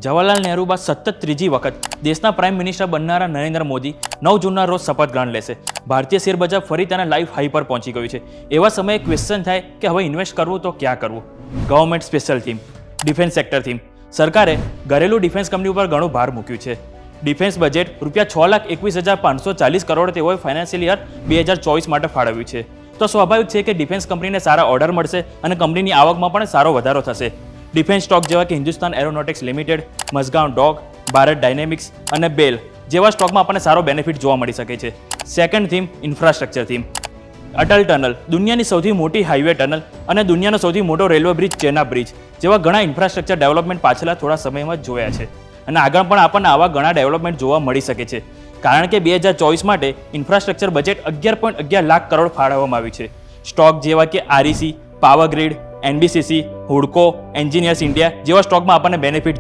જવાહરલાલ નહેરુ બાદ સતત ત્રીજી વખત દેશના પ્રાઇમ મિનિસ્ટર બનનારા નરેન્દ્ર મોદી 9 જૂનના રોજ શપથ ગ્રહણ લેશે. ભારતીય શેર બજાર ફરી તેના લાઈફ હાઈ પર પહોંચી ગયું છે. એવા સમયે ક્વેશ્ચન થાય કે હવે ઇન્વેસ્ટ કરવું તો ક્યાં કરવું. Government special theme, defence sector theme. સરકારે ઘરેલું ડિફેન્સ કંપની ઉપર ઘણું ભાર મૂક્યું છે. ડિફેન્સ બજેટ ₹6,21,540 કરોડ તેઓએ ફાઇનાન્શિયલ યર 2024 માટે ફાળવ્યું છે. તો સ્વાભાવિક છે કે ડિફેન્સ કંપનીને સારા ઓર્ડર મળશે અને કંપનીની આવકમાં પણ સારો વધારો થશે. ડિફેન્સ સ્ટોક જેવા કે હિન્દુસ્તાન એરોનોટિક્સ લિમિટેડ, મઝગાંવ ડોક, ભારત ડાયનેમિક્સ અને બેલ જેવા સ્ટોકમાં આપણને સારો બેનિફિટ જોવા મળી શકે છે. Second theme infrastructure theme. Atal tunnel, દુનિયાની સૌથી મોટી હાઈવે ટનલ અને દુનિયાનો સૌથી મોટો રેલવે બ્રિજ ચેનાબ બ્રિજ જેવા ઘણા ઇન્ફ્રાસ્ટ્રક્ચર ડેવલપમેન્ટ પાછલા થોડા સમયમાં જ જોયા છે અને આગળ પણ આપણને આવા ઘણા ડેવલપમેન્ટ જોવા મળી શકે છે. કારણ કે 2024 માટે ઇન્ફ્રાસ્ટ્રક્ચર બજેટ 11.11 લાખ કરોડ ફાળવવામાં આવ્યું છે. સ્ટોક જેવા કે REC, power grid, NBCC, હુડકો, engineers India જેવા સ્ટોકમાં આપણને બેનિફિટ